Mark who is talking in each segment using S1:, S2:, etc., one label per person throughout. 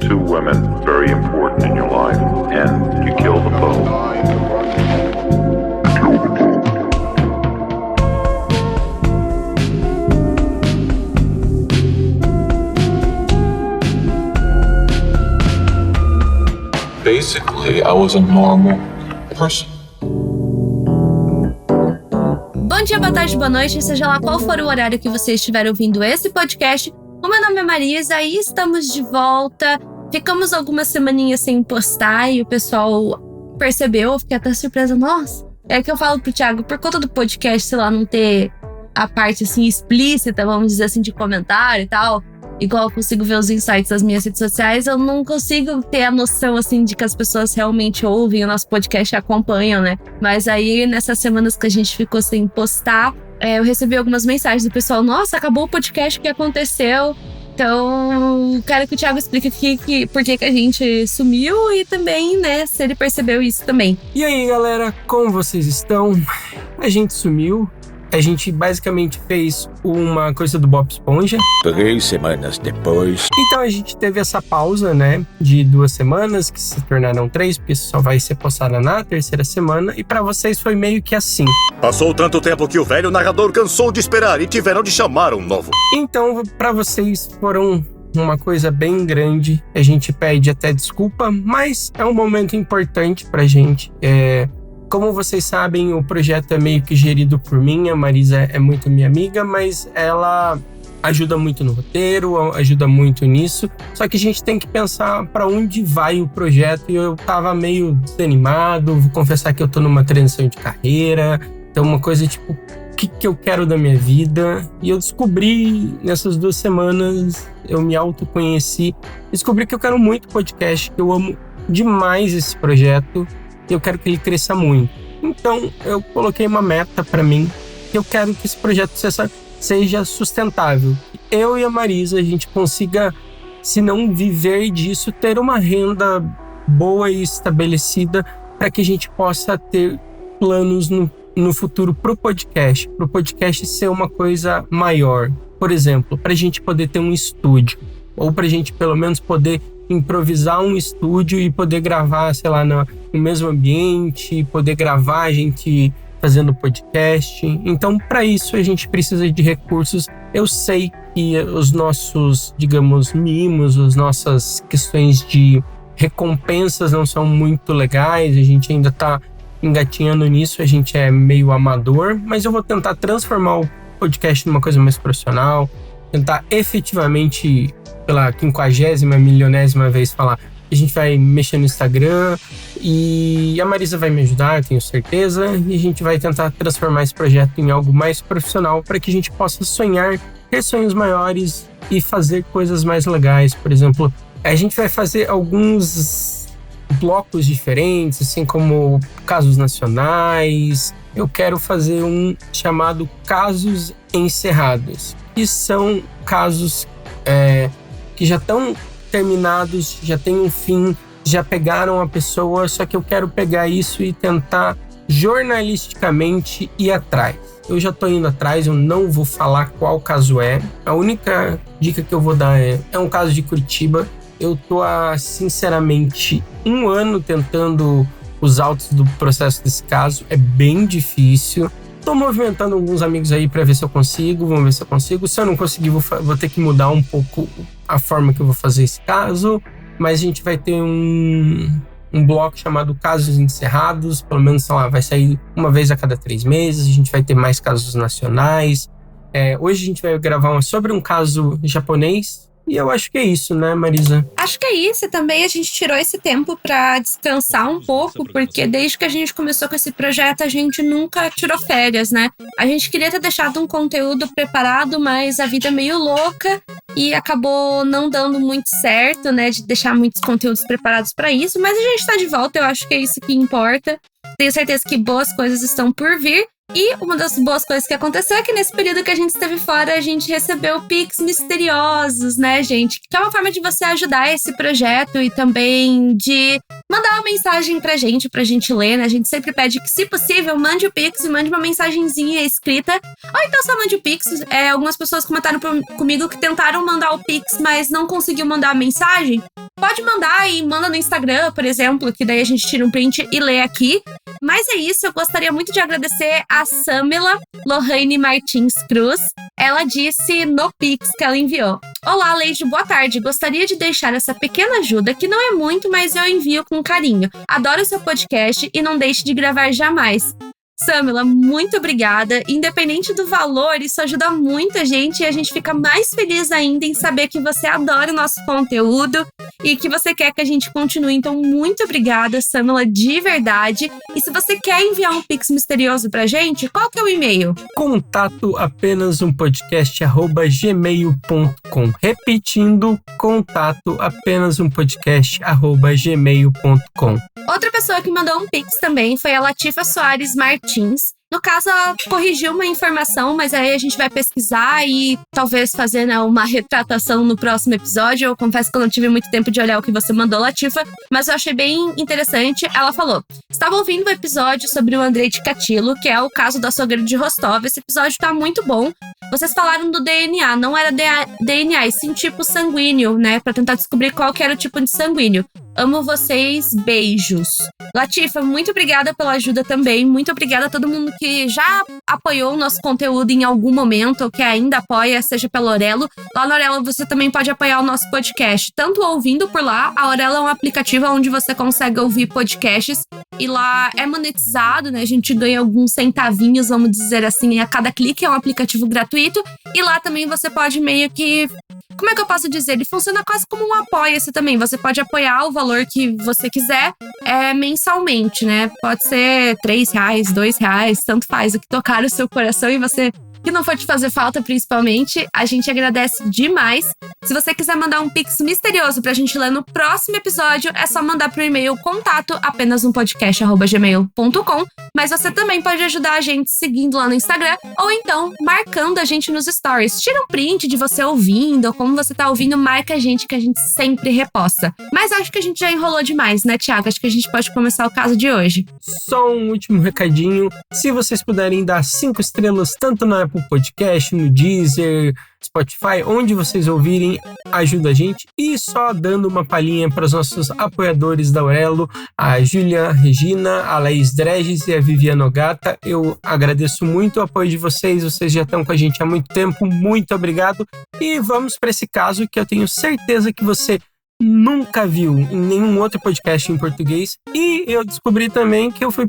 S1: two women very important in your life, and you kill them both.
S2: Basically, I was a normal person.
S3: Bom dia, boa tarde, boa noite, seja lá qual for o horário que você estiver ouvindo esse podcast. O meu nome é Marisa e estamos de volta. Ficamos algumas semaninhas sem postar e o pessoal percebeu, eu fiquei até surpresa. Nossa, é que eu falo pro Thiago, por conta do podcast, sei lá, não ter a parte assim explícita, vamos dizer assim, de comentário e tal, igual eu consigo ver os insights das minhas redes sociais, eu não consigo ter a noção, assim, de que as pessoas realmente ouvem o nosso podcast e acompanham, né? Mas aí, nessas semanas que a gente ficou sem postar, eu recebi algumas mensagens do pessoal. Nossa, acabou o podcast, o que aconteceu? Então, quero que o Thiago explique aqui por que a gente sumiu e também, né, se ele percebeu isso também.
S4: E aí, galera, como vocês estão? A gente sumiu. A gente basicamente fez uma coisa do Bob Esponja.
S5: 3 semanas depois.
S4: Então a gente teve essa pausa, né? De 2 semanas, que se tornaram 3, porque só vai ser postada na terceira semana. E pra vocês foi meio que assim.
S5: Passou tanto tempo que o velho narrador cansou de esperar e tiveram de chamar um novo.
S4: Então, pra vocês foram uma coisa bem grande. A gente pede até desculpa, mas é um momento importante pra gente. Como vocês sabem, o projeto é meio que gerido por mim. A Marisa é muito minha amiga, mas ela ajuda muito no roteiro, ajuda muito nisso. Só que a gente tem que pensar para onde vai o projeto. E eu tava meio desanimado, vou confessar que eu tô numa transição de carreira. Então uma coisa tipo, o que eu quero da minha vida? E eu descobri nessas 2 semanas, eu me autoconheci. Descobri que eu quero muito podcast, que eu amo demais esse projeto. Eu quero que ele cresça muito. Então, eu coloquei uma meta para mim, que eu quero que esse projeto seja sustentável. Eu e a Marisa, a gente consiga, se não viver disso, ter uma renda boa e estabelecida para que a gente possa ter planos no futuro pro podcast ser uma coisa maior. Por exemplo, para a gente poder ter um estúdio, ou para a gente pelo menos poder improvisar um estúdio e poder gravar, sei lá, no mesmo ambiente, poder gravar a gente fazendo podcast. Então, para isso, a gente precisa de recursos. Eu sei que os nossos, digamos, mimos, as nossas questões de recompensas não são muito legais, a gente ainda tá engatinhando nisso, a gente é meio amador, mas eu vou tentar transformar o podcast numa coisa mais profissional, tentar efetivamente, pela 50ª, milionésima vez falar, a gente vai mexer no Instagram e a Marisa vai me ajudar, eu tenho certeza, e a gente vai tentar transformar esse projeto em algo mais profissional para que a gente possa sonhar, ter sonhos maiores e fazer coisas mais legais. Por exemplo, a gente vai fazer alguns blocos diferentes, assim como casos nacionais. Eu quero fazer um chamado Casos Encerrados, que são casos que já estão terminados, já tem um fim, já pegaram a pessoa, só que eu quero pegar isso e tentar jornalisticamente ir atrás. Eu já tô indo atrás, eu não vou falar qual caso é. A única dica que eu vou dar é um caso de Curitiba. Eu tô há, sinceramente, 1 ano tentando os autos do processo desse caso. É bem difícil. Tô movimentando alguns amigos aí para ver se eu consigo, vamos ver se eu consigo. Se eu não conseguir, vou ter que mudar um pouco a forma que eu vou fazer esse caso, mas a gente vai ter um bloco chamado Casos Encerrados, pelo menos, sei lá, vai sair uma vez a cada 3 meses, a gente vai ter mais casos nacionais. Hoje a gente vai gravar sobre um caso japonês, e eu acho que é isso, né, Marisa?
S3: Acho que é isso, e também a gente tirou esse tempo pra descansar um pouco, porque desde que a gente começou com esse projeto, a gente nunca tirou férias, né? A gente queria ter deixado um conteúdo preparado, mas a vida é meio louca e acabou não dando muito certo, né, de deixar muitos conteúdos preparados pra isso, mas a gente tá de volta, eu acho que é isso que importa. Tenho certeza que boas coisas estão por vir. E uma das boas coisas que aconteceu é que nesse período que a gente esteve fora, a gente recebeu Pix misteriosos, né, gente? Que é uma forma de você ajudar esse projeto e também de mandar uma mensagem pra gente ler, né? A gente sempre pede que, se possível, mande o Pix e mande uma mensagenzinha escrita. Ou então só mande o Pix. Algumas pessoas comentaram comigo que tentaram mandar o Pix, mas não conseguiu mandar a mensagem. pode mandar e manda no Instagram, por exemplo, que daí a gente tira um print e lê aqui. Mas é isso, eu gostaria muito de agradecer a Samela Lohane Martins Cruz. Ela disse no Pix que ela enviou: Olá, Leide, boa tarde. Gostaria de deixar essa pequena ajuda, que não é muito, mas eu envio com carinho. Adoro seu podcast e não deixe de gravar jamais. Samela, muito obrigada. Independente do valor, isso ajuda muito a gente e a gente fica mais feliz ainda em saber que você adora o nosso conteúdo e que você quer que a gente continue. Então, muito obrigada, Samela, de verdade. E se você quer enviar um Pix misterioso pra gente, qual que é o e-mail?
S4: Contato apenas um podcast@gmail.com. Repetindo, contato apenas um podcast@gmail.com.
S3: Outra pessoa que mandou um Pix também foi a Latifa Soares Martins. No caso, ela corrigiu uma informação, mas aí a gente vai pesquisar e talvez fazer, né, uma retratação no próximo episódio. Eu confesso que eu não tive muito tempo de olhar o que você mandou, Latifa, mas eu achei bem interessante. Ela falou: estava ouvindo o episódio sobre o Andrei Tikatilo, que é o caso do açougueiro de Rostov. Esse episódio tá muito bom. Vocês falaram do DNA, não era DNA, e sim tipo sanguíneo, né, pra tentar descobrir qual que era o tipo de sanguíneo. Amo vocês, beijos. Latifa, muito obrigada pela ajuda também. Muito obrigada a todo mundo que já apoiou o nosso conteúdo em algum momento, ou que ainda apoia, seja pela Orelo. Lá na Orelo você também pode apoiar o nosso podcast, tanto ouvindo por lá. A Orelo é um aplicativo onde você consegue ouvir podcasts e lá é monetizado, né? A gente ganha alguns centavinhos, vamos dizer assim, a cada clique. É um aplicativo gratuito e lá também você pode meio que... Como é que eu posso dizer? Ele funciona quase como um apoia-se também. Você pode apoiar o valor que você quiser mensalmente, né? Pode ser R$3, R$2, tanto faz o que tocar o seu coração e você... que não for te fazer falta, principalmente, a gente agradece demais. Se você quiser mandar um Pix misterioso pra gente ler no próximo episódio, é só mandar pro e-mail contato apenas um podcast@gmail.com. Mas você também pode ajudar a gente seguindo lá no Instagram ou então marcando a gente nos stories. Tira um print de você ouvindo ou como você tá ouvindo, marca a gente que a gente sempre reposta. Mas acho que a gente já enrolou demais, né, Thiago? Acho que a gente pode começar o caso de hoje.
S4: Só um último recadinho. Se vocês puderem dar 5 estrelas tanto na Apple Podcast, no Deezer, Spotify, onde vocês ouvirem, ajuda a gente. E só dando uma palhinha para os nossos apoiadores da Orelo, a Júlia Regina, a Laís Dreges e a Viviane Ogata. Eu agradeço muito o apoio de vocês já estão com a gente há muito tempo, muito obrigado. E vamos para esse caso que eu tenho certeza que você nunca viu em nenhum outro podcast em português. E eu descobri também que eu fui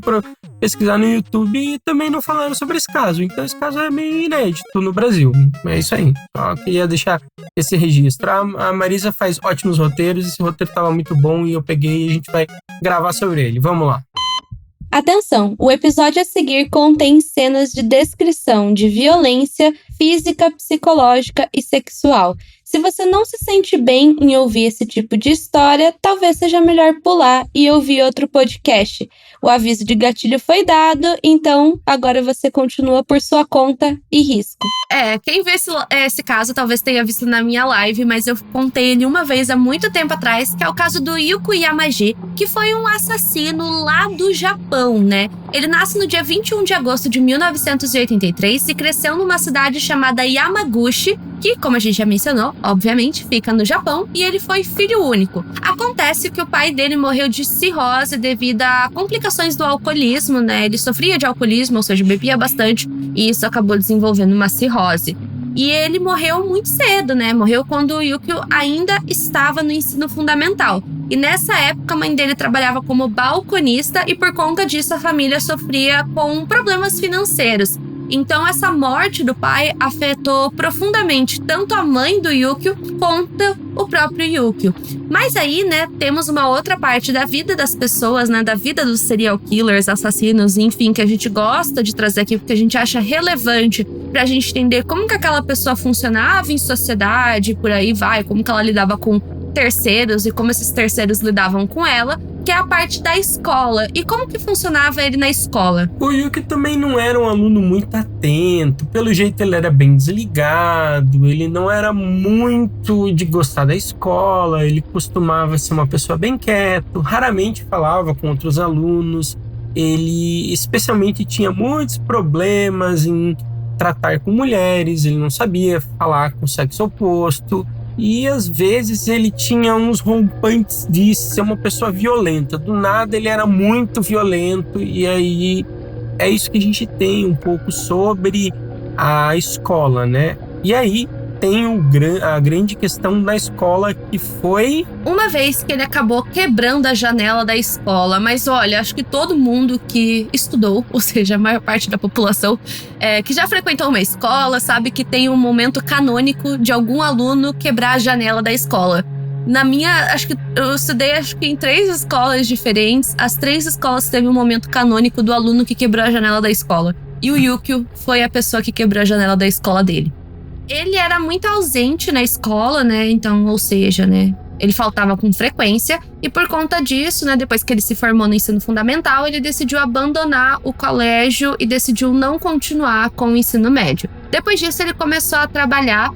S4: pesquisar no YouTube e também não falaram sobre esse caso. Então esse caso é meio inédito no Brasil. É isso aí. Só queria deixar esse registro. A Marisa faz ótimos roteiros. Esse roteiro estava muito bom e eu peguei e a gente vai gravar sobre ele. Vamos lá.
S3: Atenção, o episódio a seguir contém cenas de descrição de violência física, psicológica e sexual. Se você não se sente bem em ouvir esse tipo de história, talvez seja melhor pular e ouvir outro podcast. O aviso de gatilho foi dado, então agora você continua por sua conta e risco. Quem vê esse caso talvez tenha visto na minha live, mas eu contei ele uma vez há muito tempo atrás, que é o caso do Yuko Yamaji, que foi um assassino lá do Japão, né? Ele nasce no dia 21 de agosto de 1983 e cresceu numa cidade chamada Yamaguchi, que, como a gente já mencionou, obviamente, fica no Japão, e ele foi filho único. Acontece que o pai dele morreu de cirrose devido a complicações do alcoolismo, né? Ele sofria de alcoolismo, ou seja, bebia bastante, e isso acabou desenvolvendo uma cirrose. E ele morreu muito cedo, né? Morreu quando o Yukio ainda estava no ensino fundamental. E nessa época, a mãe dele trabalhava como balconista e por conta disso a família sofria com problemas financeiros. Então essa morte do pai afetou profundamente tanto a mãe do Yukio quanto o próprio Yukio. Mas aí, né, temos uma outra parte da vida das pessoas, né, da vida dos serial killers, assassinos, enfim, que a gente gosta de trazer aqui porque a gente acha relevante pra gente entender como que aquela pessoa funcionava em sociedade, por aí vai, como que ela lidava com terceiros e como esses terceiros lidavam com ela, que é a parte da escola. E como que funcionava ele na escola?
S4: O Yuki também não era um aluno muito atento, pelo jeito ele era bem desligado, ele não era muito de gostar da escola, ele costumava ser uma pessoa bem quieto, raramente falava com outros alunos, ele especialmente tinha muitos problemas em tratar com mulheres, ele não sabia falar com o sexo oposto. E às vezes ele tinha uns rompantes de ser uma pessoa violenta. Do nada ele era muito violento. E aí é isso que a gente tem um pouco sobre a escola, né? E aí tem a grande questão da escola, que foi...
S3: Uma vez que ele acabou quebrando a janela da escola, mas olha, acho que todo mundo que estudou, ou seja, a maior parte da população que já frequentou uma escola, sabe que tem um momento canônico de algum aluno quebrar a janela da escola. Na minha, acho que eu estudei em 3 escolas diferentes, as 3 escolas teve um momento canônico do aluno que quebrou a janela da escola. E o Yukio foi a pessoa que quebrou a janela da escola dele. Ele era muito ausente na escola, né? Então, ou seja, né? Ele faltava com frequência. E por conta disso, né? Depois que ele se formou no ensino fundamental, ele decidiu abandonar o colégio e decidiu não continuar com o ensino médio. Depois disso, ele começou a trabalhar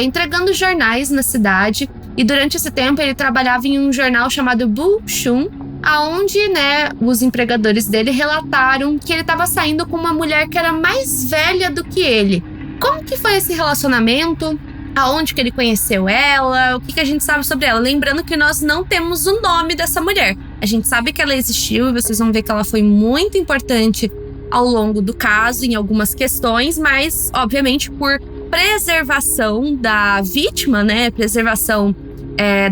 S3: entregando jornais na cidade. E durante esse tempo, ele trabalhava em um jornal chamado Bushun, aonde, né, os empregadores dele relataram que ele estava saindo com uma mulher que era mais velha do que ele. Como que foi esse relacionamento? Aonde que ele conheceu ela? O que a gente sabe sobre ela? Lembrando que nós não temos o nome dessa mulher. A gente sabe que ela existiu e vocês vão ver que ela foi muito importante ao longo do caso, em algumas questões, mas, obviamente, por preservação da vítima, né? Preservação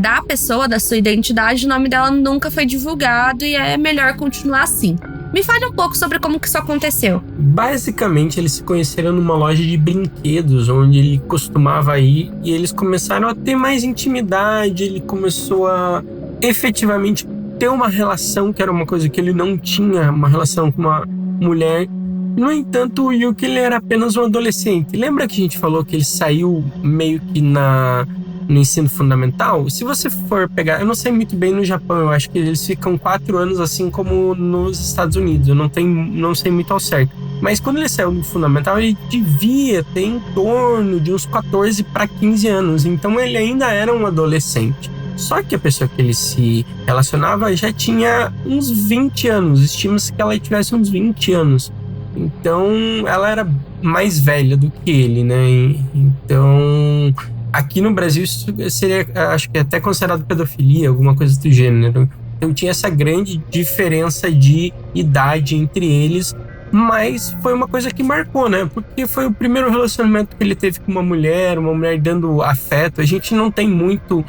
S3: da pessoa, da sua identidade, o nome dela nunca foi divulgado e é melhor continuar assim. Me fale um pouco sobre como que isso aconteceu.
S4: Basicamente, eles se conheceram numa loja de brinquedos, onde ele costumava ir, e eles começaram a ter mais intimidade, ele começou a efetivamente ter uma relação, que era uma coisa que ele não tinha, uma relação com uma mulher. No entanto, o Yuki, ele era apenas um adolescente. Lembra que a gente falou que ele saiu meio que no ensino fundamental? Se você for pegar, eu não sei muito bem no Japão, eu acho que eles ficam 4 anos assim como nos Estados Unidos, eu não sei muito ao certo. Mas quando ele saiu do fundamental, ele devia ter em torno de uns 14 para 15 anos, então ele ainda era um adolescente. Só que a pessoa que ele se relacionava já tinha uns 20 anos, estima-se que ela tivesse uns 20 anos. Então ela era mais velha do que ele, né? Então... Aqui no Brasil isso seria, acho que até considerado pedofilia, alguma coisa do gênero. Então tinha essa grande diferença de idade entre eles, mas foi uma coisa que marcou, né? Porque foi o primeiro relacionamento que ele teve com uma mulher dando afeto. A gente não tem muito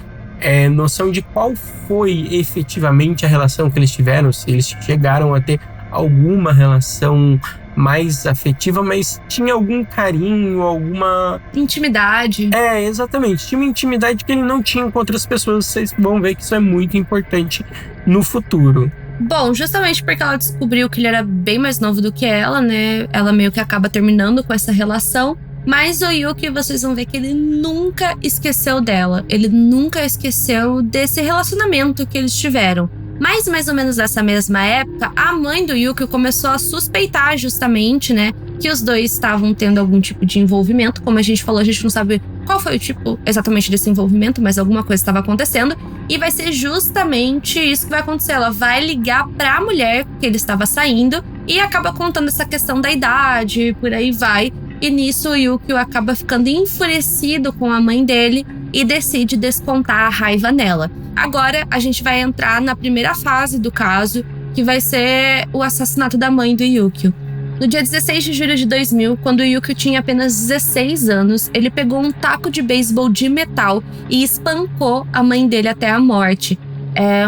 S4: noção de qual foi efetivamente a relação que eles tiveram, se eles chegaram a ter alguma relação mais afetiva, mas tinha algum carinho, alguma...
S3: Intimidade.
S4: Exatamente. Tinha uma intimidade que ele não tinha com outras pessoas. Vocês vão ver que isso é muito importante no futuro.
S3: Bom, justamente porque ela descobriu que ele era bem mais novo do que ela, né? Ela meio que acaba terminando com essa relação. Mas o Yuki, vocês vão ver que ele nunca esqueceu dela. Ele nunca esqueceu desse relacionamento que eles tiveram. Mas mais ou menos nessa mesma época, a mãe do Yuki começou a suspeitar justamente, né, que os dois estavam tendo algum tipo de envolvimento. Como a gente falou, a gente não sabe qual foi o tipo exatamente desse envolvimento, mas alguma coisa estava acontecendo. E vai ser justamente isso que vai acontecer. Ela vai ligar pra mulher que ele estava saindo e acaba contando essa questão da idade, por aí vai. E nisso o Yuki acaba ficando enfurecido com a mãe dele e decide descontar a raiva nela. Agora a gente vai entrar na primeira fase do caso, que vai ser o assassinato da mãe do Yukio. No dia 16 de julho de 2000, quando o Yukio tinha apenas 16 anos, ele pegou um taco de beisebol de metal e espancou a mãe dele até a morte.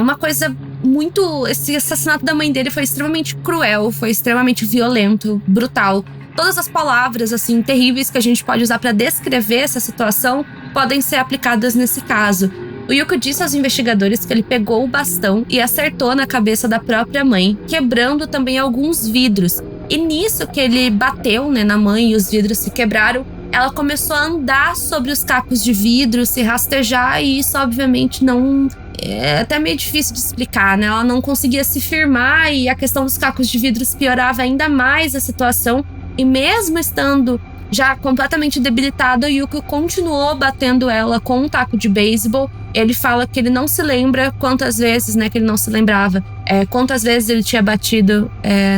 S3: Uma coisa muito... Esse assassinato da mãe dele foi extremamente cruel, foi extremamente violento, brutal. Todas as palavras, assim, terríveis que a gente pode usar para descrever essa situação podem ser aplicadas nesse caso. O Yukio disse aos investigadores que ele pegou o bastão e acertou na cabeça da própria mãe, quebrando também alguns vidros. E nisso que ele bateu, né, na mãe e os vidros se quebraram, ela começou a andar sobre os cacos de vidro, se rastejar, e isso obviamente não... É até meio difícil de explicar, né? Ela não conseguia se firmar e a questão dos cacos de vidros piorava ainda mais a situação. E mesmo estando já completamente debilitado, o Yukio continuou batendo ela com um taco de beisebol. Ele fala que ele não se lembra quantas vezes, né, que ele não se lembrava, quantas vezes ele tinha batido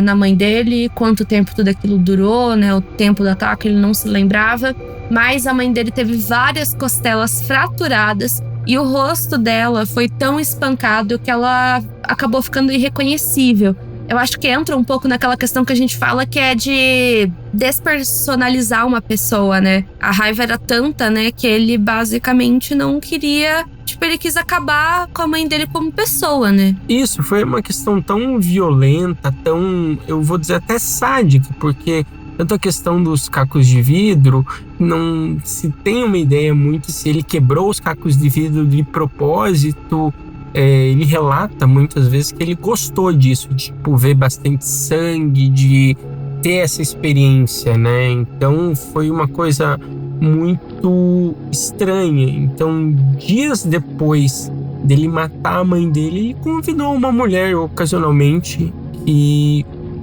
S3: na mãe dele, quanto tempo tudo aquilo durou, né, o tempo do ataque, ele não se lembrava. mas a mãe dele teve várias costelas fraturadas e o rosto dela foi tão espancado que ela acabou ficando irreconhecível. Eu acho que entra um pouco naquela questão que a gente fala que é de despersonalizar uma pessoa, né? A raiva era tanta, né, que ele basicamente não queria... Tipo, ele quis acabar com a mãe dele como pessoa, né?
S4: Isso, foi uma questão tão violenta, tão, eu vou dizer até sádica, porque tanto a questão dos cacos de vidro, não se tem uma ideia muito se ele quebrou os cacos de vidro de propósito. Ele relata muitas vezes que ele gostou disso, de tipo, ver bastante sangue, de ter essa experiência, né? Então foi uma coisa muito estranha. Então, dias depois dele matar a mãe dele, ele convidou uma mulher ocasionalmente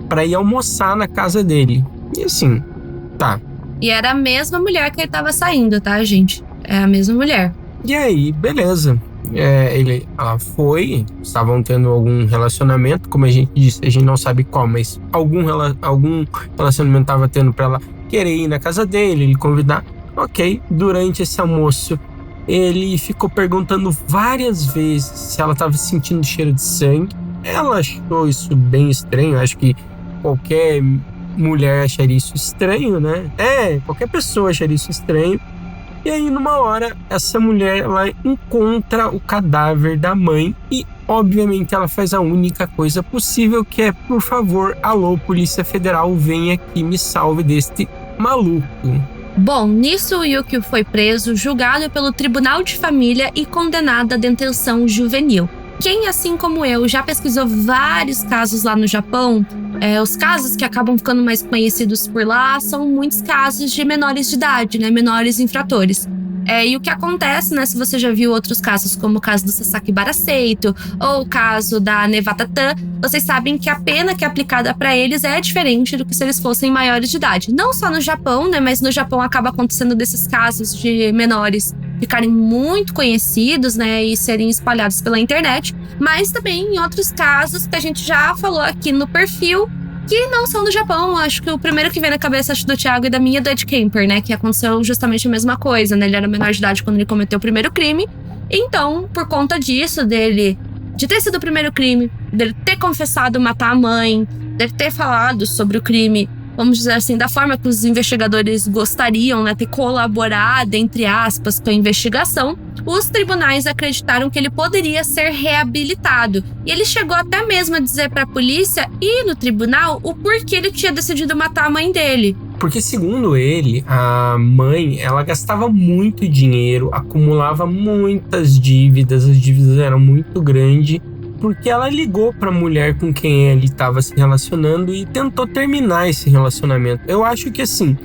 S4: para ir almoçar na casa dele. E assim, tá.
S3: E era a mesma mulher que ele tava saindo, tá, gente? É a mesma mulher.
S4: E aí, beleza. Ela foi, estavam tendo algum relacionamento, como a gente disse, a gente não sabe qual, mas algum relacionamento estava tendo para ela querer ir na casa dele, ele convidar. Ok, durante esse almoço, ele ficou perguntando várias vezes se ela estava sentindo cheiro de sangue. Ela achou isso bem estranho, acho que qualquer mulher acharia isso estranho, né? Qualquer pessoa acharia isso estranho. E aí, numa hora, essa mulher, ela encontra o cadáver da mãe e, obviamente, ela faz a única coisa possível, que é, por favor, alô, Polícia Federal, venha aqui me salve deste maluco.
S3: Bom, nisso o Yukio foi preso, julgado pelo Tribunal de Família e condenado à detenção juvenil. Quem, assim como eu, já pesquisou vários casos lá no Japão, os casos que acabam ficando mais conhecidos por lá são muitos casos de menores de idade, né? Menores infratores. E o que acontece, né? Se você já viu outros casos, como o caso do Sasaki Baraseito ou o caso da Nevada Tan, vocês sabem que a pena que é aplicada para eles é diferente do que se eles fossem maiores de idade. Não só no Japão, né? Mas no Japão acaba acontecendo desses casos de menores ficarem muito conhecidos, né, e serem espalhados pela internet, mas também em outros casos que a gente já falou aqui no perfil, que não são do Japão. Acho que o primeiro que vem na cabeça do Thiago e da minha é do Ed Kemper, né, que aconteceu justamente a mesma coisa, né, ele era menor de idade quando ele cometeu o primeiro crime, então, por conta disso, de ter sido o primeiro crime, dele ter confessado matar a mãe, dele ter falado sobre o crime, vamos dizer assim, da forma que os investigadores gostariam, né, ter colaborado, entre aspas, com a investigação, os tribunais acreditaram que ele poderia ser reabilitado. E ele chegou até mesmo a dizer para a polícia e no tribunal o porquê ele tinha decidido matar a mãe dele.
S4: Porque, segundo ele, a mãe, ela gastava muito dinheiro, acumulava muitas dívidas, as dívidas eram muito grandes, porque ela ligou para a mulher com quem ele estava se relacionando e tentou terminar esse relacionamento. Eu acho que, assim,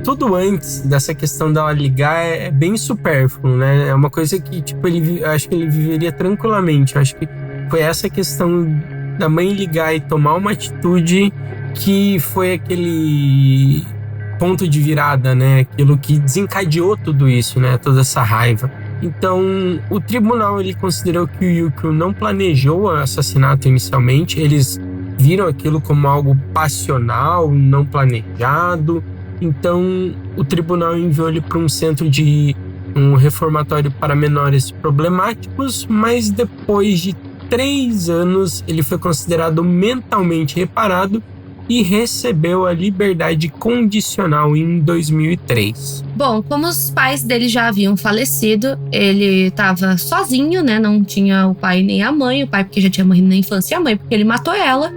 S4: tudo antes dessa questão dela ligar é bem supérfluo, né? É uma coisa que, tipo, acho que ele viveria tranquilamente. Eu acho que foi essa questão da mãe ligar e tomar uma atitude que foi aquele ponto de virada, né? Aquilo que desencadeou tudo isso, né? Toda essa raiva. Então, o tribunal ele considerou que o Yukio não planejou o assassinato inicialmente. Eles viram aquilo como algo passional, não planejado. Então, o tribunal enviou ele para um reformatório para menores problemáticos, mas depois de 3 anos, ele foi considerado mentalmente reparado e recebeu a liberdade condicional em 2003.
S3: Bom, como os pais dele já haviam falecido, ele estava sozinho, né? Não tinha o pai nem a mãe. O pai porque já tinha morrido na infância e a mãe porque ele matou ela.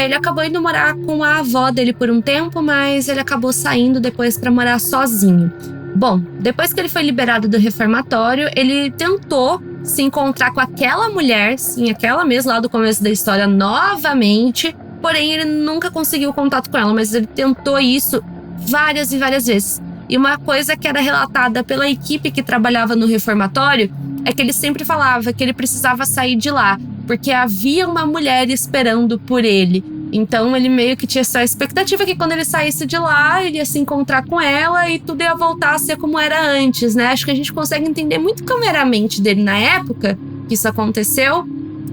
S3: Ele acabou indo morar com a avó dele por um tempo, mas ele acabou saindo depois para morar sozinho. Bom, depois que ele foi liberado do reformatório, ele tentou se encontrar com aquela mulher, sim, aquela mesma lá do começo da história, novamente. Porém, ele nunca conseguiu contato com ela, mas ele tentou isso várias e várias vezes. E uma coisa que era relatada pela equipe que trabalhava no reformatório é que ele sempre falava que ele precisava sair de lá, porque havia uma mulher esperando por ele. Então, ele meio que tinha essa expectativa que quando ele saísse de lá, ele ia se encontrar com ela e tudo ia voltar a ser como era antes, né? Acho que a gente consegue entender muito como era a mente dele na época que isso aconteceu.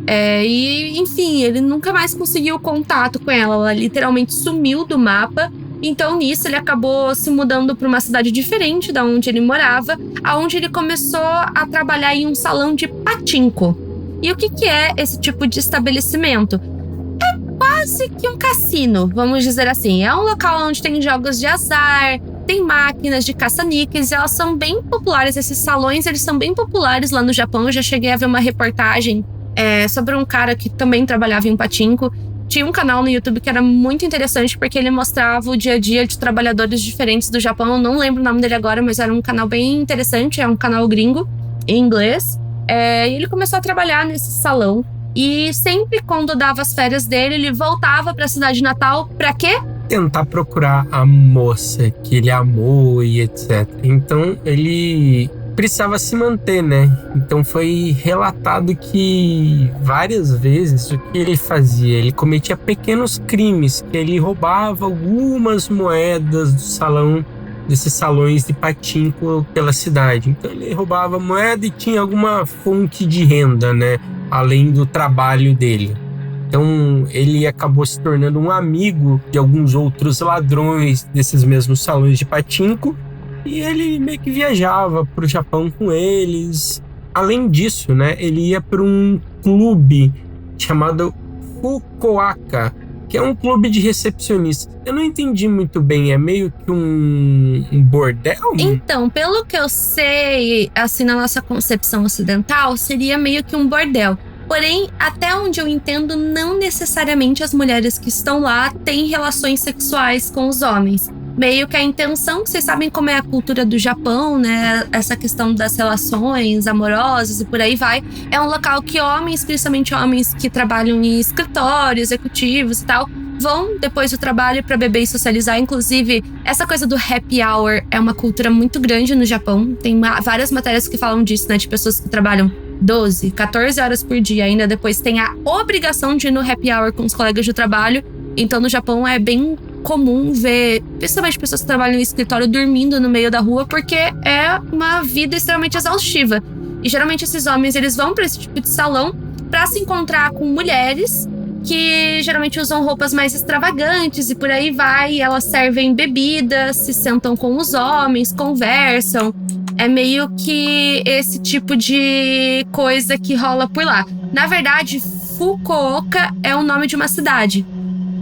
S3: E, enfim, ele nunca mais conseguiu contato com ela. Ela literalmente sumiu do mapa. Então, nisso, ele acabou se mudando para uma cidade diferente da onde ele morava, aonde ele começou a trabalhar em um salão de pachinko. E o que é esse tipo de estabelecimento? É quase que um cassino, vamos dizer assim. É um local onde tem jogos de azar, tem máquinas de caça-níqueis, e elas são bem populares. Esses salões, eles são bem populares lá no Japão. Eu já cheguei a ver uma reportagem sobre um cara que também trabalhava em um pachinko. Tinha um canal no YouTube que era muito interessante, porque ele mostrava o dia a dia de trabalhadores diferentes do Japão. Eu não lembro o nome dele agora, mas era um canal bem interessante. É um canal gringo, em inglês. E ele começou a trabalhar nesse salão. E sempre quando dava as férias dele, ele voltava para a cidade natal. Pra quê?
S4: Tentar procurar a moça que ele amou e etc. Então ele precisava se manter, né? Então foi relatado que várias vezes o que ele fazia? Ele cometia pequenos crimes, que ele roubava algumas moedas do salão, desses salões de pachinko pela cidade. Então ele roubava moeda e tinha alguma fonte de renda, né? Além do trabalho dele. Então ele acabou se tornando um amigo de alguns outros ladrões desses mesmos salões de pachinko, e ele meio que viajava para o Japão com eles. Além disso, né, ele ia para um clube chamado Fukuoka, que é um clube de recepcionistas. Eu não entendi muito bem, é meio que um bordel?
S3: Então, pelo que eu sei, assim, na nossa concepção ocidental, seria meio que um bordel. Porém, até onde eu entendo, não necessariamente as mulheres que estão lá têm relações sexuais com os homens. Meio que a intenção, vocês sabem como é a cultura do Japão, né? Essa questão das relações amorosas e por aí vai. É um local que homens, principalmente homens que trabalham em escritórios, executivos e tal, vão depois do trabalho para beber e socializar. Inclusive, essa coisa do happy hour é uma cultura muito grande no Japão. Tem várias matérias que falam disso, né? De pessoas que trabalham 12, 14 horas por dia. Ainda depois tem a obrigação de ir no happy hour com os colegas de trabalho. Então, no Japão é bem comum ver, principalmente pessoas que trabalham em escritório, dormindo no meio da rua, porque é uma vida extremamente exaustiva. E geralmente esses homens, eles vão para esse tipo de salão para se encontrar com mulheres que geralmente usam roupas mais extravagantes e por aí vai. Elas servem bebidas, se sentam com os homens, conversam. É meio que esse tipo de coisa que rola por lá. Na verdade, Fukuoka é o nome de uma cidade.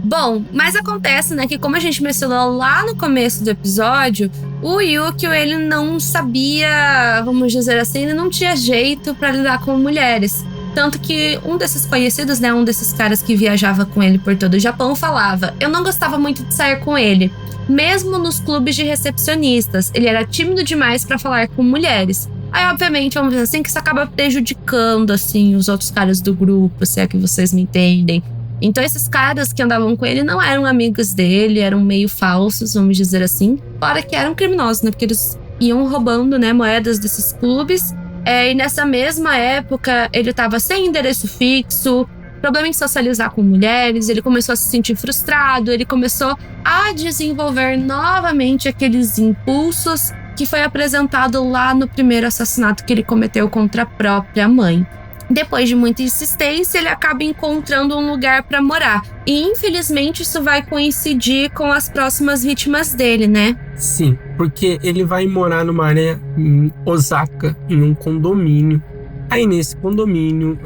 S3: Bom, mas acontece, né, que como a gente mencionou lá no começo do episódio, o Yukio, ele não sabia, vamos dizer assim, ele não tinha jeito pra lidar com mulheres. Tanto que um desses conhecidos, né, um desses caras que viajava com ele por todo o Japão, falava: eu não gostava muito de sair com ele, mesmo nos clubes de recepcionistas. Ele era tímido demais pra falar com mulheres. Aí, obviamente, vamos dizer assim, que isso acaba prejudicando, assim, os outros caras do grupo, se é que vocês me entendem. Então esses caras que andavam com ele não eram amigos dele, eram meio falsos, vamos dizer assim. Fora que eram criminosos, né? Porque eles iam roubando, né, moedas desses clubes. E nessa mesma época, ele estava sem endereço fixo, problema em socializar com mulheres, ele começou a se sentir frustrado, ele começou a desenvolver novamente aqueles impulsos que foi apresentado lá no primeiro assassinato que ele cometeu contra a própria mãe. Depois de muita insistência, ele acaba encontrando um lugar para morar. E, infelizmente, isso vai coincidir com as próximas vítimas dele, né?
S4: Sim, porque ele vai morar numa área em Osaka, em um condomínio. Aí, nesse condomínio,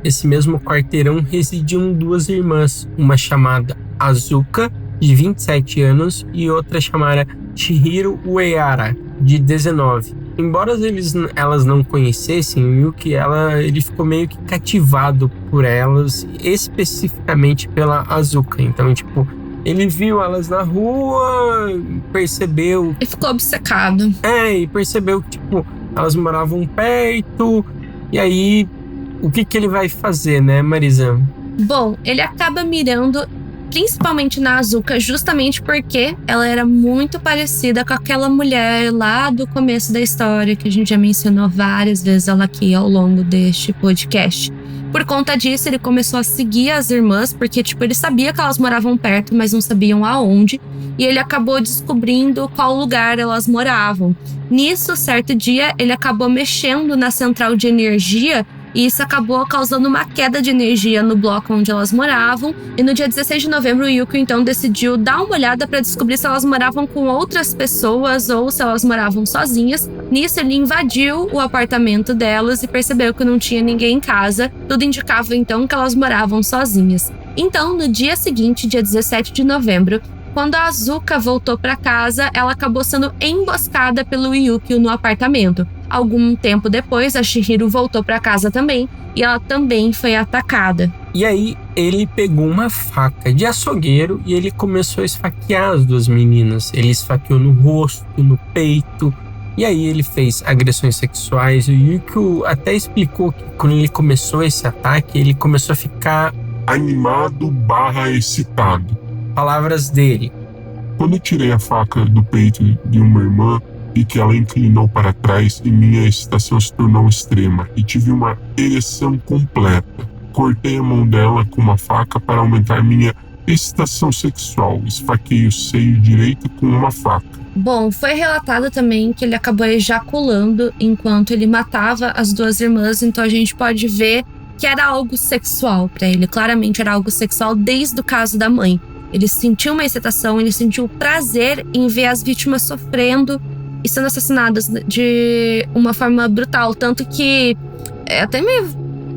S4: esse mesmo quarteirão, residiam duas irmãs. Uma chamada Azuka, de 27 anos, e outra chamada Chihiro Uehara, de 19. Embora elas não conhecessem o Yuki, ele ficou meio que cativado por elas, especificamente pela Azuka. Então, tipo, ele viu elas na rua, percebeu...
S3: E ficou obcecado.
S4: E percebeu que, tipo, elas moravam perto. E aí, o que ele vai fazer, né, Marisa?
S3: Bom, ele acaba mirando principalmente na Azuka, justamente porque ela era muito parecida com aquela mulher lá do começo da história, que a gente já mencionou várias vezes ela aqui ao longo deste podcast. Por conta disso, ele começou a seguir as irmãs, porque, tipo, ele sabia que elas moravam perto, mas não sabiam aonde, e ele acabou descobrindo qual lugar elas moravam. Nisso, certo dia, ele acabou mexendo na central de energia e isso acabou causando uma queda de energia no bloco onde elas moravam. E no dia 16 de novembro, o Yukio então decidiu dar uma olhada para descobrir se elas moravam com outras pessoas ou se elas moravam sozinhas. Nisso, ele invadiu o apartamento delas e percebeu que não tinha ninguém em casa. Tudo indicava então que elas moravam sozinhas. Então, no dia seguinte, dia 17 de novembro, quando a Azuka voltou para casa, ela acabou sendo emboscada pelo Yukio no apartamento. Algum tempo depois, a Chihiro voltou para casa também e ela também foi atacada.
S4: E aí, ele pegou uma faca de açougueiro e ele começou a esfaquear as duas meninas. Ele esfaqueou no rosto, no peito. E aí ele fez agressões sexuais. O Yukio até explicou que quando ele começou esse ataque, ele começou a ficar
S6: animado/excitado.
S4: Palavras dele.
S6: Quando eu tirei a faca do peito de uma irmã e que ela inclinou para trás e minha excitação se tornou extrema e tive uma ereção completa. Cortei a mão dela com uma faca para aumentar minha excitação sexual. Esfaqueei o seio direito com uma faca.
S3: Bom, foi relatado também que ele acabou ejaculando enquanto ele matava as duas irmãs, então a gente pode ver que era algo sexual para ele. Claramente era algo sexual desde o caso da mãe. Ele sentiu uma excitação, ele sentiu prazer em ver as vítimas sofrendo e sendo assassinadas de uma forma brutal. Tanto que é até meio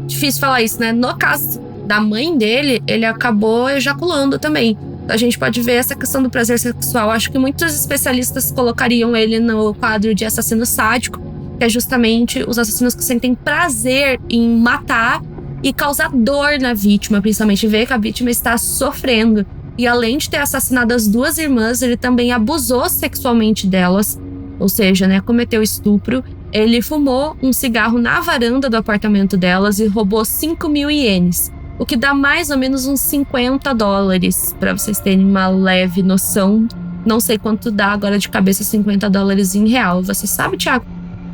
S3: difícil falar isso, né? No caso da mãe dele, ele acabou ejaculando também. A gente pode ver essa questão do prazer sexual. Acho que muitos especialistas colocariam ele no quadro de assassino sádico, que é justamente os assassinos que sentem prazer em matar e causar dor na vítima, principalmente ver que a vítima está sofrendo. E além de ter assassinado as duas irmãs, ele também abusou sexualmente delas, ou seja, né, cometeu estupro. Ele fumou um cigarro na varanda do apartamento delas e roubou 5.000 ienes, o que dá mais ou menos uns $50, para vocês terem uma leve noção. Não sei quanto dá agora de cabeça $50 em real. Você sabe, Thiago?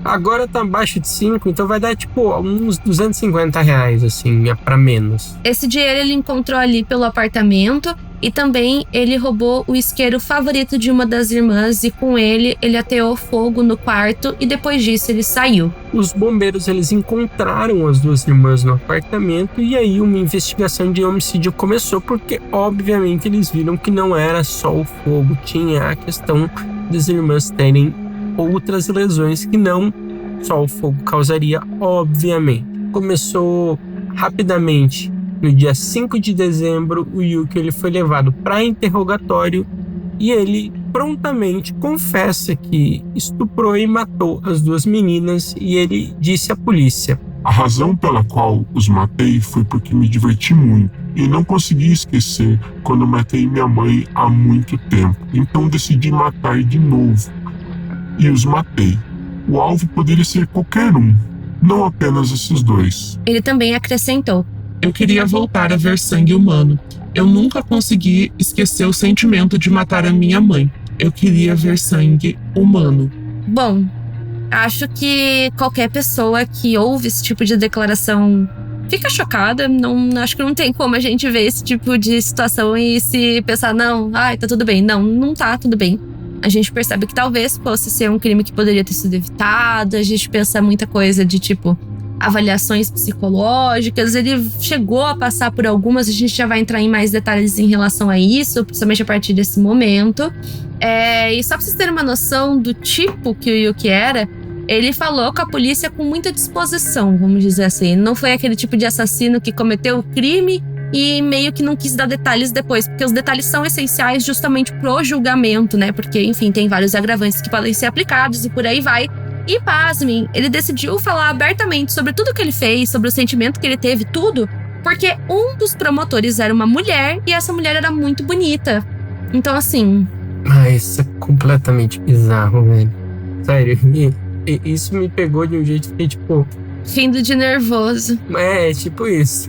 S4: Agora tá abaixo de 5, então vai dar tipo uns R$250, assim, pra menos.
S3: Esse dinheiro ele encontrou ali pelo apartamento e também ele roubou o isqueiro favorito de uma das irmãs e com ele ateou fogo no quarto e depois disso ele saiu.
S4: Os bombeiros eles encontraram as duas irmãs no apartamento e aí uma investigação de homicídio começou porque obviamente eles viram que não era só o fogo, tinha a questão das irmãs terem outras lesões que não só o fogo causaria, obviamente. Começou rapidamente. No dia 5 de dezembro, o Yukio ele foi levado para interrogatório e ele prontamente confessa que estuprou e matou as duas meninas e ele disse à polícia:
S6: a razão pela qual os matei foi porque me diverti muito e não consegui esquecer quando matei minha mãe há muito tempo. Então decidi matar de novo e os matei. O alvo poderia ser qualquer um, não apenas esses dois.
S3: Ele também acrescentou:
S7: eu queria voltar a ver sangue humano. Eu nunca consegui esquecer o sentimento de matar a minha mãe. Eu queria ver sangue humano.
S3: Bom, acho que qualquer pessoa que ouve esse tipo de declaração fica chocada. Acho que não tem como a gente ver esse tipo de situação e se pensar, não, tá tudo bem. Não tá tudo bem. A gente percebe que talvez fosse ser um crime que poderia ter sido evitado. A gente pensa muita coisa de tipo avaliações psicológicas. Ele chegou a passar por algumas, a gente já vai entrar em mais detalhes em relação a isso, principalmente a partir desse momento. E só pra vocês terem uma noção do tipo que o Yuki era, ele falou com a polícia com muita disposição, vamos dizer assim. Não foi aquele tipo de assassino que cometeu o crime e meio que não quis dar detalhes depois, porque os detalhes são essenciais justamente pro julgamento, né? Porque, enfim, tem vários agravantes que podem ser aplicados e por aí vai. E pasmem, ele decidiu falar abertamente sobre tudo que ele fez, sobre o sentimento que ele teve, tudo, porque um dos promotores era uma mulher e essa mulher era muito bonita. Então, assim...
S4: isso é completamente bizarro, velho. Sério, isso me pegou de um jeito que fiquei tipo...
S3: rindo de nervoso.
S4: Tipo isso.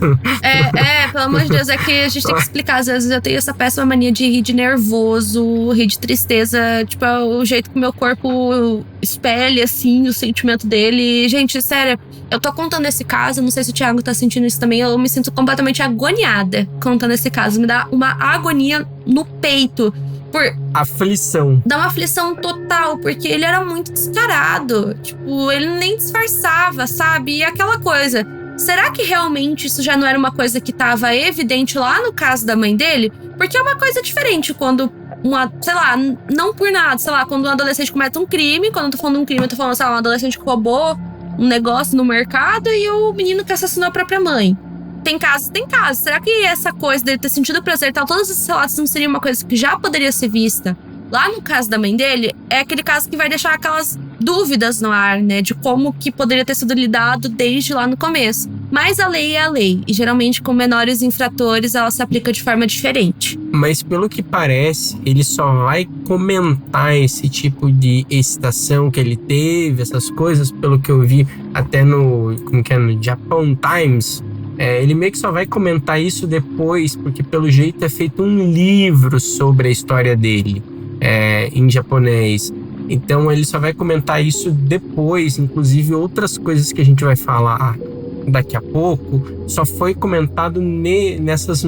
S3: Pelo amor de Deus, é que a gente tem que explicar. Às vezes eu tenho essa péssima mania de rir de nervoso, rir de tristeza. Tipo, é o jeito que o meu corpo espelha, assim, o sentimento dele. Gente, sério, eu tô contando esse caso, não sei se o Thiago tá sentindo isso também. Eu me sinto completamente agoniada contando esse caso. Me dá uma agonia no peito. Por
S4: aflição.
S3: Dá uma aflição total, porque ele era muito descarado. Tipo, ele nem disfarçava, sabe? E aquela coisa, será que realmente isso já não era uma coisa que estava evidente lá no caso da mãe dele? Porque é uma coisa diferente quando não por nada, quando um adolescente comete um crime, quando eu tô falando de um crime, eu tô falando, um adolescente que roubou um negócio no mercado e o menino que assassinou a própria mãe. Tem casos. Será que essa coisa dele ter sentido prazer e tal, todos esses relatos não seria uma coisa que já poderia ser vista? Lá no caso da mãe dele, é aquele caso que vai deixar aquelas dúvidas no ar, né? De como que poderia ter sido lidado desde lá no começo. Mas a lei é a lei. E geralmente com menores infratores, ela se aplica de forma diferente.
S4: Mas pelo que parece, ele só vai comentar esse tipo de excitação que ele teve, essas coisas, pelo que eu vi até no Japan Times. Ele meio que só vai comentar isso depois, porque pelo jeito é feito um livro sobre a história dele, em japonês. Então ele só vai comentar isso depois, inclusive outras coisas que a gente vai falar daqui a pouco, só foi comentado nessas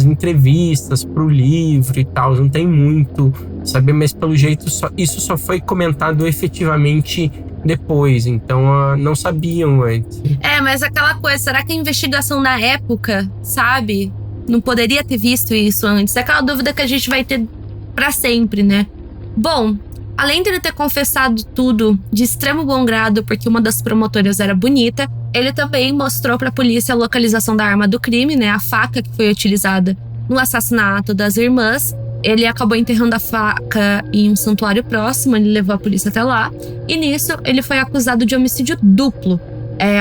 S4: entrevistas pro livro e tal, não tem muito, sabe? Mas pelo jeito isso só foi comentado efetivamente depois, então não sabiam antes.
S3: Mas aquela coisa, será que a investigação na época, sabe? Não poderia ter visto isso antes? É aquela dúvida que a gente vai ter pra sempre, né? Bom, além de ele ter confessado tudo de extremo bom grado, porque uma das promotoras era bonita, ele também mostrou pra polícia a localização da arma do crime, né? A faca que foi utilizada no assassinato das irmãs. Ele acabou enterrando a faca em um santuário próximo, ele levou a polícia até lá. E nisso, ele foi acusado de homicídio duplo.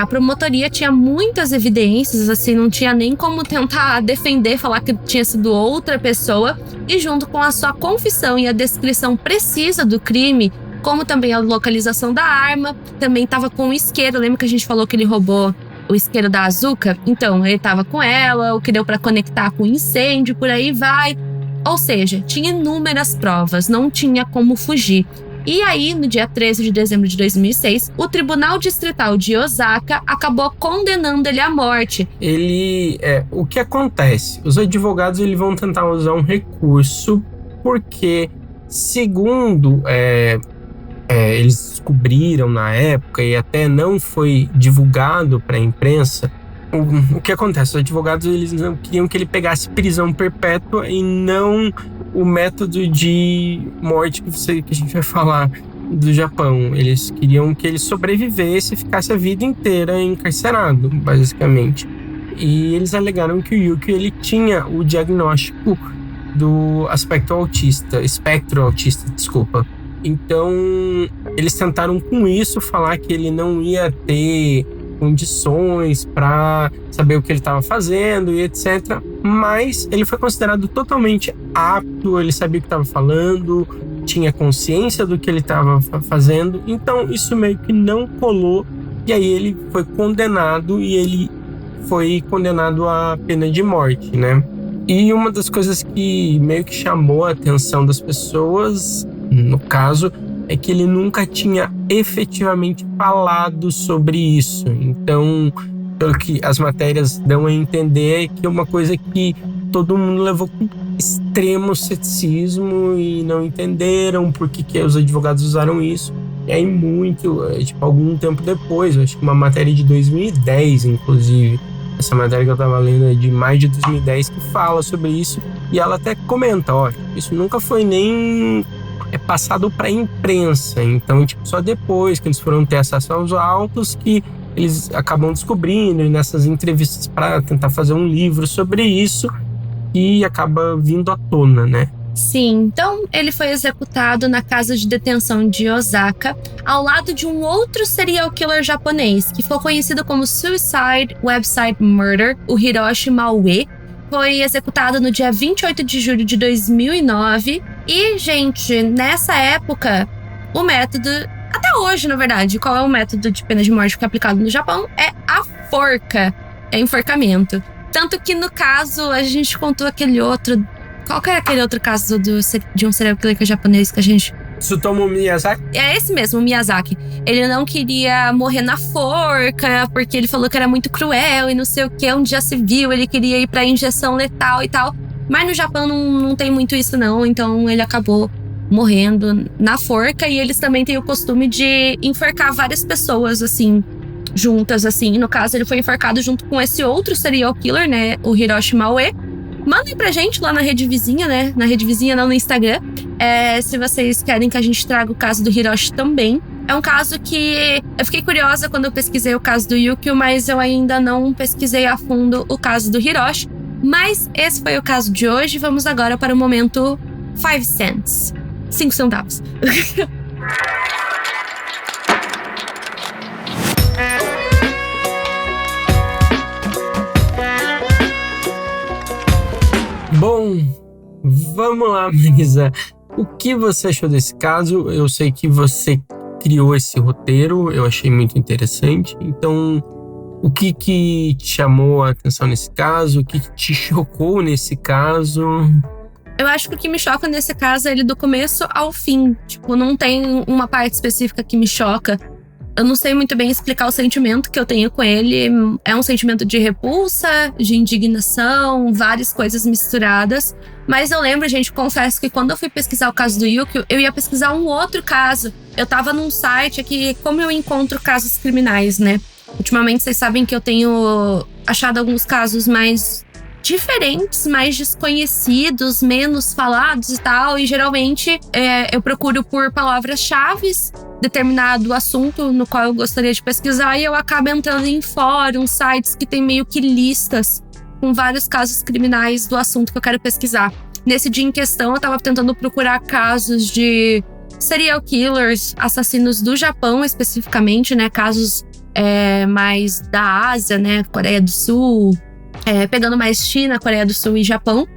S3: A promotoria tinha muitas evidências, assim, não tinha nem como tentar defender, falar que tinha sido outra pessoa. E junto com a sua confissão e a descrição precisa do crime, como também a localização da arma, também estava com o isqueiro. Lembra que a gente falou que ele roubou o isqueiro da Azuka? Então, ele estava com ela, o que deu para conectar com o incêndio, por aí vai. Ou seja, tinha inúmeras provas, não tinha como fugir. E aí, no dia 13 de dezembro de 2006, o Tribunal Distrital de Osaka acabou condenando ele à morte.
S4: O que acontece? Os advogados vão tentar usar um recurso porque, segundo eles descobriram na época e até não foi divulgado para a imprensa, o que acontece? Os advogados não queriam que ele pegasse prisão perpétua e não o método de morte que a gente vai falar do Japão. Eles queriam que ele sobrevivesse e ficasse a vida inteira encarcerado, basicamente. E eles alegaram que o Yuki ele tinha o diagnóstico do espectro autista. Então, eles tentaram com isso falar que ele não ia ter condições para saber o que ele estava fazendo e etc. Mas ele foi considerado totalmente apto, ele sabia o que estava falando, tinha consciência do que ele estava fazendo. Então, isso meio que não colou. E aí ele foi condenado à pena de morte, né? E uma das coisas que meio que chamou a atenção das pessoas, no caso, é que ele nunca tinha efetivamente falado sobre isso. Então, pelo que as matérias dão a entender, é que é uma coisa que todo mundo levou com extremo ceticismo e não entenderam por que os advogados usaram isso. E aí algum tempo depois, acho que uma matéria de 2010, inclusive, essa matéria que eu tava lendo é de maio de 2010, que fala sobre isso. E ela até comenta, isso nunca foi nem passado para a imprensa. Então, só depois que eles foram ter acesso aos autos que eles acabam descobrindo, e nessas entrevistas para tentar fazer um livro sobre isso, e acaba vindo à tona, né?
S3: Sim, então ele foi executado na casa de detenção de Osaka, ao lado de um outro serial killer japonês, que foi conhecido como Suicide Website Murder, o Hiroshi Maue. Foi executado no dia 28 de julho de 2009. E, gente, nessa época, o método... Até hoje, na verdade, qual é o método de pena de morte que é aplicado no Japão? É a forca. É enforcamento. Tanto que, no caso, a gente contou aquele outro... Qual que era aquele outro caso de um serial killer japonês que a gente...
S4: Tsutomu Miyazaki?
S3: É esse mesmo, o Miyazaki. Ele não queria morrer na forca, porque ele falou que era muito cruel e não sei o que, onde já se viu, ele queria ir pra injeção letal e tal. Mas no Japão não tem muito isso não, então ele acabou morrendo na forca. E eles também têm o costume de enforcar várias pessoas, assim, juntas, assim. No caso, ele foi enforcado junto com esse outro serial killer, né? O Hiroshi Maue. Mandem pra gente lá na rede vizinha, né? Na rede vizinha, não no Instagram. Se vocês querem que a gente traga o caso do Hiroshi também. É um caso que eu fiquei curiosa quando eu pesquisei o caso do Yukio, mas eu ainda não pesquisei a fundo o caso do Hiroshi. Mas esse foi o caso de hoje. Vamos agora para o momento 5 cents. 5 centavos.
S4: Bom, vamos lá, Marisa. O que você achou desse caso? Eu sei que você criou esse roteiro, eu achei muito interessante. Então, o que te chamou a atenção nesse caso? O que te chocou nesse caso?
S3: Eu acho que o que me choca nesse caso é ele do começo ao fim. Tipo, não tem uma parte específica que me choca. Eu não sei muito bem explicar o sentimento que eu tenho com ele. É um sentimento de repulsa, de indignação, várias coisas misturadas. Mas eu lembro, gente, confesso que quando eu fui pesquisar o caso do Yukio, eu ia pesquisar um outro caso. Eu tava num site aqui, como eu encontro casos criminais, né? Ultimamente, vocês sabem que eu tenho achado alguns casos mais diferentes, mais desconhecidos, menos falados e tal. E geralmente eu procuro por palavras-chave determinado assunto no qual eu gostaria de pesquisar e eu acabo entrando em fóruns, sites que tem meio que listas com vários casos criminais do assunto que eu quero pesquisar. Nesse dia em questão, eu tava tentando procurar casos de serial killers, assassinos do Japão especificamente, né? Casos mais da Ásia, né? Coreia do Sul, pegando mais China, Coreia do Sul e Japão.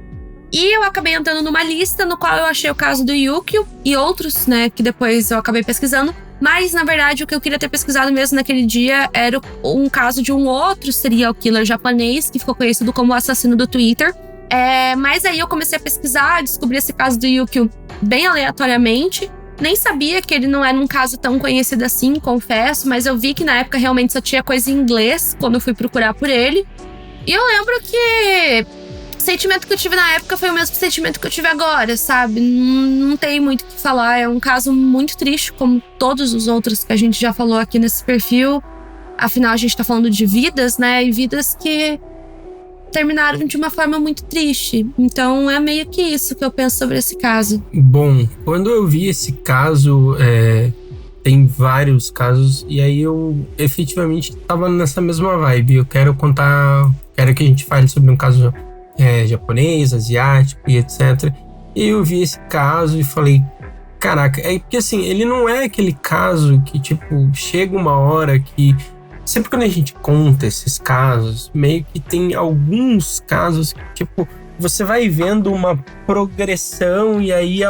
S3: E eu acabei entrando numa lista no qual eu achei o caso do Yukio e outros, né, que depois eu acabei pesquisando. Mas, na verdade, o que eu queria ter pesquisado mesmo naquele dia era um caso de um outro serial killer japonês que ficou conhecido como o assassino do Twitter. Mas aí eu comecei a pesquisar, descobri esse caso do Yukio bem aleatoriamente. Nem sabia que ele não era um caso tão conhecido assim, confesso, mas eu vi que na época realmente só tinha coisa em inglês quando eu fui procurar por ele. E eu lembro que o sentimento que eu tive na época foi o mesmo sentimento que eu tive agora, sabe? Não tem muito o que falar. É um caso muito triste, como todos os outros que a gente já falou aqui nesse perfil. Afinal, a gente tá falando de vidas, né? E vidas que terminaram de uma forma muito triste. Então, é meio que isso que eu penso sobre esse caso.
S4: Bom, quando eu vi esse caso, tem vários casos, e aí eu efetivamente tava nessa mesma vibe. Eu quero que a gente fale sobre um caso japonês, asiático e etc. E eu vi esse caso e falei, caraca, porque assim, ele não é aquele caso que, tipo, chega uma hora que... Sempre quando a gente conta esses casos, meio que tem alguns casos que, tipo, você vai vendo uma progressão e aí,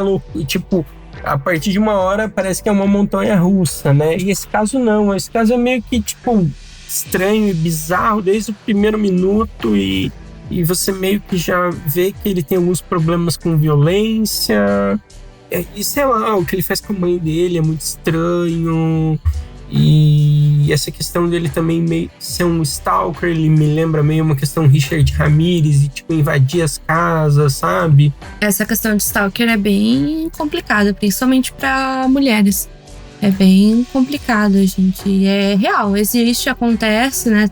S4: tipo, a partir de uma hora parece que é uma montanha russa, né? E esse caso não, esse caso é meio que, tipo, estranho e bizarro desde o primeiro minuto e você meio que já vê que ele tem alguns problemas com violência. E sei lá, o que ele faz com a mãe dele é muito estranho. E essa questão dele também meio ser um stalker, ele me lembra meio uma questão Richard Ramirez e tipo invadir as casas, sabe?
S3: Essa questão de stalker é bem complicada, principalmente para mulheres. É bem complicado, gente. E é real, existe, acontece, né?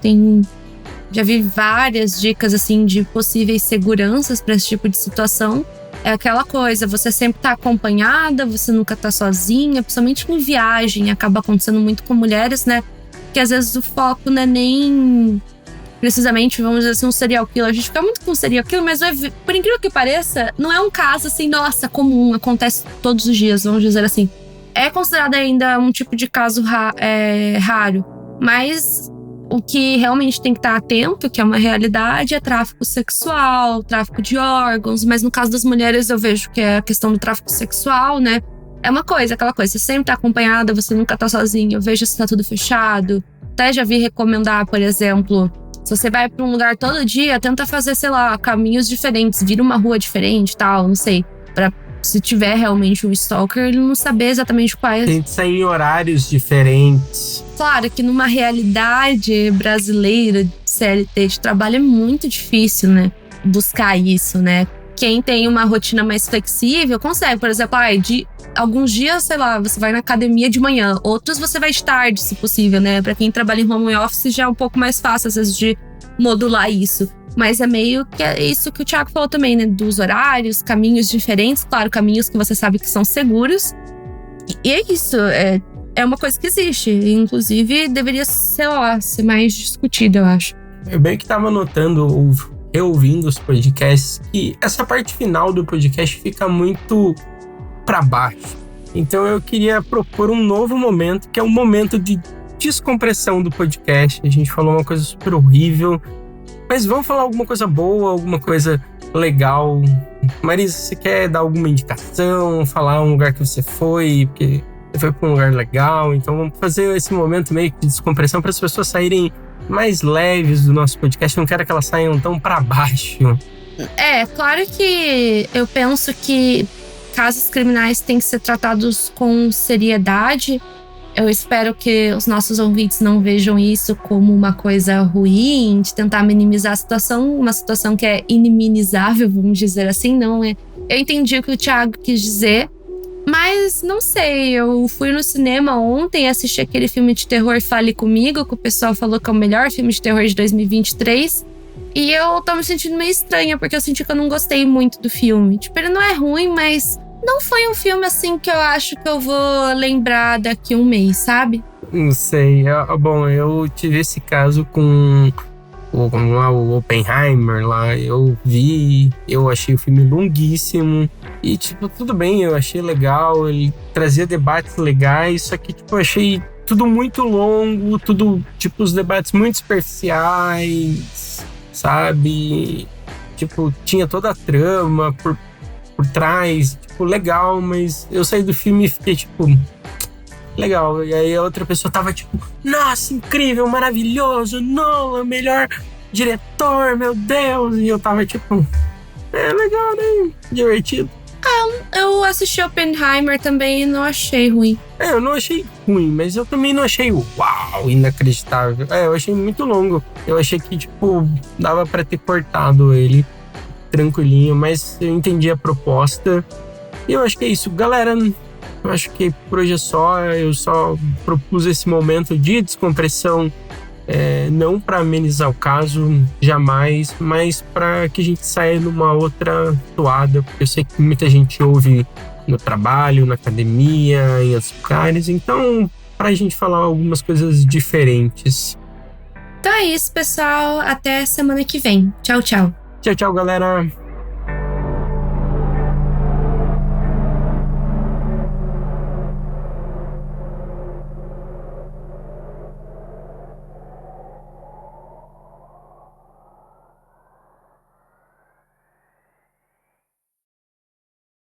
S3: Já vi várias dicas assim de possíveis seguranças para esse tipo de situação. É aquela coisa, você sempre tá acompanhada, você nunca tá sozinha, principalmente em viagem, acaba acontecendo muito com mulheres, né? Que às vezes o foco não é nem precisamente, vamos dizer assim, um serial killer. A gente fica muito com serial killer, mas por incrível que pareça, não é um caso assim, nossa, comum, acontece todos os dias, vamos dizer assim. É considerado ainda um tipo de caso raro, mas o que realmente tem que estar atento, que é uma realidade, é tráfico sexual, tráfico de órgãos. Mas no caso das mulheres eu vejo que é a questão do tráfico sexual, né? É uma coisa, aquela coisa, você sempre tá acompanhada, você nunca tá sozinho, eu vejo se tá tudo fechado. Até já vi recomendar, por exemplo, se você vai pra um lugar todo dia, tenta fazer, sei lá, caminhos diferentes, vira uma rua diferente e tal, não sei. Pra se tiver realmente um stalker, ele não saber exatamente quais.
S4: Tem que sair em horários diferentes.
S3: Claro que numa realidade brasileira de CLT de trabalho é muito difícil, né? Buscar isso, né? quem tem uma rotina mais flexível consegue. Por exemplo, de alguns dias, sei lá, você vai na academia de manhã, outros você vai de tarde, se possível, né? Pra quem trabalha em home office já é um pouco mais fácil, às vezes, de modular isso. Mas é meio que isso que o Thiago falou também, né? Dos horários, caminhos diferentes. Claro, caminhos que você sabe que são seguros. E é isso, é uma coisa que existe. Inclusive, deveria, sei lá, ser mais discutida, eu acho.
S4: Eu bem que tava notando, ouvindo os podcasts, que essa parte final do podcast fica muito pra baixo. Então eu queria propor um novo momento, que é um momento de descompressão do podcast. A gente falou uma coisa super horrível, mas vamos falar alguma coisa boa, alguma coisa legal. Marisa, você quer dar alguma indicação, falar um lugar que você foi, porque você foi pra um lugar legal? Então vamos fazer esse momento meio de descompressão para as pessoas saírem mais leves do nosso podcast. Eu não quero que elas saiam tão para baixo.
S3: Claro que eu penso que casos criminais têm que ser tratados com seriedade. Eu espero que os nossos ouvintes não vejam isso como uma coisa ruim, de tentar minimizar a situação, uma situação que é iniminizável, vamos dizer assim, não é? Eu entendi o que o Thiago quis dizer, mas não sei, eu fui no cinema ontem, assisti aquele filme de terror Fale Comigo, que o pessoal falou que é o melhor filme de terror de 2023, e eu tô me sentindo meio estranha, porque eu senti que eu não gostei muito do filme. Tipo, ele não é ruim, mas não foi um filme assim que eu acho que eu vou lembrar daqui a um mês, sabe?
S4: Não sei. Bom, eu tive esse caso com o Oppenheimer lá. Eu vi, eu achei o filme longuíssimo. E, tipo, tudo bem, eu achei legal. Ele trazia debates legais, só que, tipo, eu achei tudo muito longo, tudo, tipo, os debates muito superficiais, sabe? Tipo, tinha toda a trama por trás, tipo, legal, mas eu saí do filme e fiquei, tipo, legal. E aí a outra pessoa tava, tipo, nossa, incrível, maravilhoso, Nolan, melhor diretor, meu Deus. E eu tava, tipo, legal, né? Divertido.
S3: Eu assisti Oppenheimer também e não achei ruim.
S4: Eu não achei ruim, mas eu também não achei uau, inacreditável. Eu achei muito longo. Eu achei que, tipo, dava pra ter cortado ele tranquilinho, mas eu entendi a proposta. E eu acho que é isso, galera. Eu acho que por hoje é só. Eu só propus esse momento de descompressão, não para amenizar o caso, jamais, mas para que a gente saia numa outra toada, porque eu sei que muita gente ouve no trabalho, na academia, em outros lugares, então pra gente falar algumas coisas diferentes.
S3: Então é isso, pessoal. Até semana que vem. Tchau, tchau.
S4: Tchau, tchau, galera.